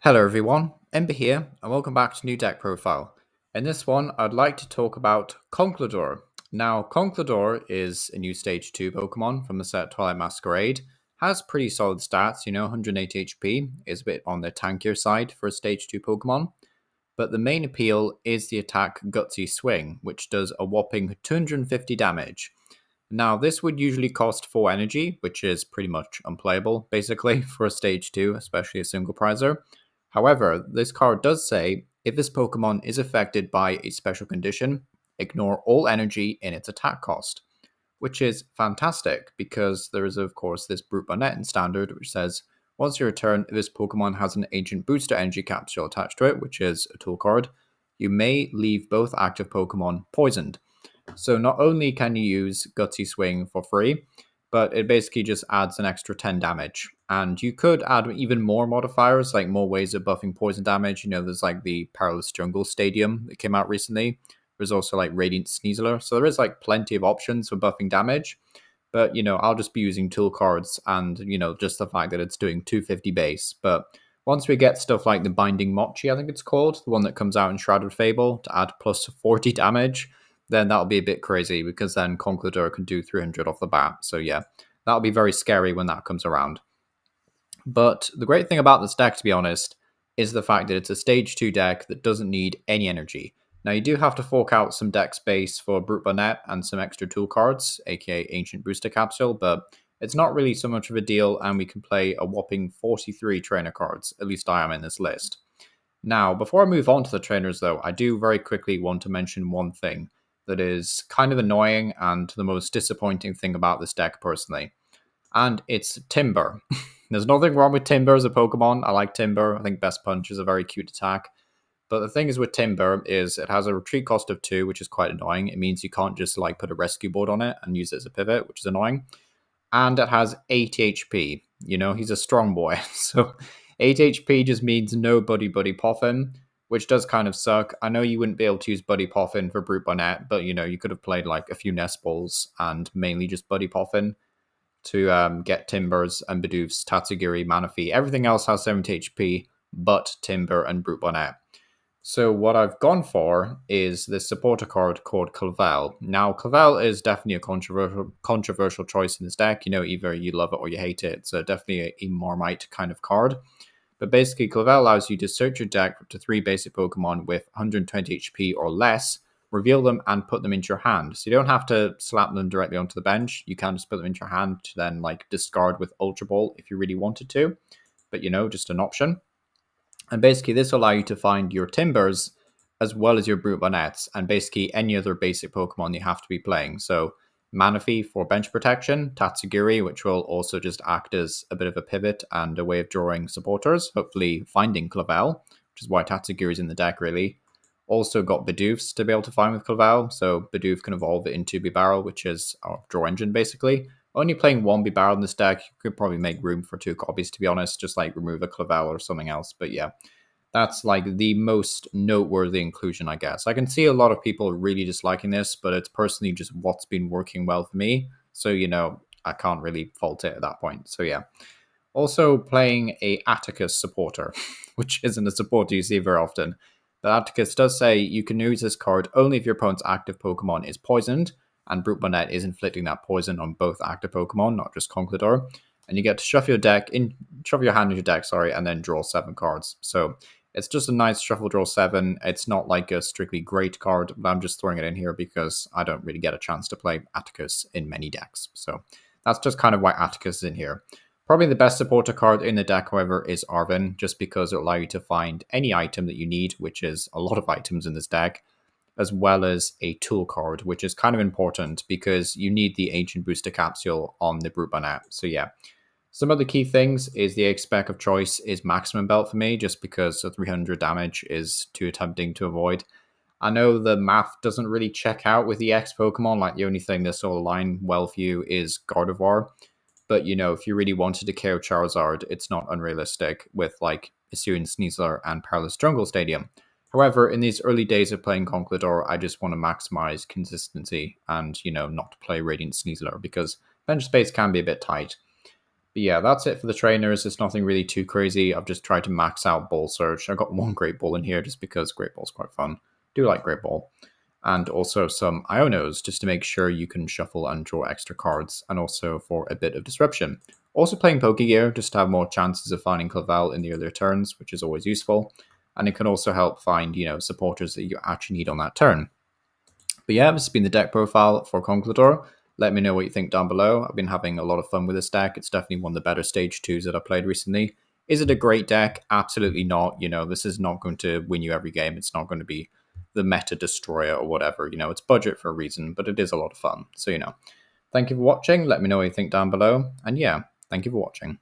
Hello everyone, Ember here, and welcome back to New Deck Profile. In this one, I'd like to talk about Conkeldurr. Now, Conkeldurr is a new Stage 2 Pokemon from the set Twilight Masquerade. Has pretty solid stats, 180 HP, is a bit on the tankier side for a Stage 2 Pokemon. But the main appeal is the attack Gutsy Swing, which does a whopping 250 damage. Now, this would usually cost 4 energy, which is pretty much unplayable, basically, for a Stage 2, especially a single prizer. However, this card does say, if this Pokemon is affected by a special condition, ignore all energy in its attack cost. Which is fantastic, because there is, of course, this Brute Bonnet in Standard, which says, once your turn, if this Pokemon has an Ancient Booster Energy Capsule attached to it, which is a tool card, you may leave both active Pokemon poisoned. So not only can you use Gutsy Swing for free, but it basically just adds an extra 10 damage. And you could add even more modifiers, like more ways of buffing poison damage. There's like the Perilous Jungle Stadium that came out recently. There's also like Radiant Sneasler. So there is like plenty of options for buffing damage. But, I'll just be using tool cards and, just the fact that it's doing 250 base. But once we get stuff like the Binding Mochi, I think it's called, the one that comes out in Shrouded Fable to add plus 40 damage, then that'll be a bit crazy, because then Conkeldurr can do 300 off the bat. So yeah, that'll be very scary when that comes around. But the great thing about this deck, to be honest, is the fact that it's a Stage 2 deck that doesn't need any energy. Now, you do have to fork out some deck space for Brute Bonnet and some extra tool cards, aka Ancient Booster Capsule, but it's not really so much of a deal, and we can play a whopping 43 trainer cards. At least I am in this list. Now, before I move on to the trainers, though, I do very quickly want to mention one thing that is kind of annoying and the most disappointing thing about this deck personally. And it's Timburr. There's nothing wrong with Timburr as a Pokemon. I like Timburr. I think Best Punch is a very cute attack. But the thing is with Timburr is it has a retreat cost of 2, which is quite annoying. It means you can't just like put a rescue board on it and use it as a pivot, which is annoying. And it has 80 HP. He's a strong boy. So 8 HP just means no Buddy Poffin, which does kind of suck. I know you wouldn't be able to use Buddy Poffin for Brute Bonnet, but you could have played like a few Nest Balls and mainly just Buddy Poffin to get Timburr's and Bidoof's Tatsugiri, Manaphy. Everything else has 70 HP, but Timburr and Brute Bonnet. So what I've gone for is this supporter card called Clavell. Now, Clavell is definitely a controversial choice in this deck. Either you love it or you hate it. It's definitely a Marmite kind of card. But basically, Clavell allows you to search your deck up to 3 basic Pokemon with 120 HP or less, reveal them, and put them into your hand. So you don't have to slap them directly onto the bench. You can just put them into your hand to then discard with Ultra Ball if you really wanted to. But just an option. And basically, this will allow you to find your Timburrs as well as your Brute Bonnets, and basically any other basic Pokemon you have to be playing. So Manaphy for bench protection, Tatsugiri, which will also just act as a bit of a pivot and a way of drawing supporters, hopefully finding Clavell, which is why Tatsugiri is in the deck, really. Also got Bidoofs to be able to find with Clavell, so Bidoof can evolve it into Bibarel, which is our draw engine, basically. Only playing one Bibarel in this deck, you could probably make room for 2 copies, to be honest, just remove a Clavell or something else, but yeah. That's the most noteworthy inclusion, I guess. I can see a lot of people really disliking this, but it's personally just what's been working well for me. So, I can't really fault it at that point. So, yeah. Also playing a Atticus supporter, which isn't a supporter you see very often. But Atticus does say you can use this card only if your opponent's active Pokemon is poisoned, and Brute Bonnet is inflicting that poison on both active Pokemon, not just Conkeldurr. And you get to shuffle your hand into your deck, and then draw 7 cards. So it's just a nice shuffle draw 7. It's not like a strictly great card, but I'm just throwing it in here because I don't really get a chance to play Atticus in many decks. So that's just kind of why Atticus is in here. Probably the best supporter card in the deck, however, is Arven, just because it'll allow you to find any item that you need, which is a lot of items in this deck, as well as a tool card, which is kind of important because you need the Ancient Booster Capsule on the Brute Bonnet. So yeah. Some of the key things is the spec of choice is Maximum Belt for me, just because 300 damage is too tempting to avoid. I know the math doesn't really check out with the X Pokemon, the only thing that's all align well for you is Gurdurr. But, if you really wanted to KO Charizard, it's not unrealistic with, Hisuian Sneasler and Perilous Jungle Stadium. However, in these early days of playing Conkeldurr, I just want to maximize consistency and, not play Radiant Sneasler, because bench space can be a bit tight. But yeah, that's it for the trainers. It's nothing really too crazy. I've just tried to max out Ball Search. I got one Great Ball in here just because Great Ball's quite fun. Do like Great Ball. And also some Ionos just to make sure you can shuffle and draw extra cards, and also for a bit of disruption. Also playing Pokégear just to have more chances of finding Clavell in the earlier turns, which is always useful. And it can also help find, supporters that you actually need on that turn. But yeah, this has been the deck profile for Conkeldurr. Let me know what you think down below. I've been having a lot of fun with this deck. It's definitely one of the better stage 2s that I've played recently. Is it a great deck? Absolutely not. This is not going to win you every game. It's not going to be the meta destroyer or whatever. It's budget for a reason, but it is a lot of fun. So, thank you for watching. Let me know what you think down below. And yeah, thank you for watching.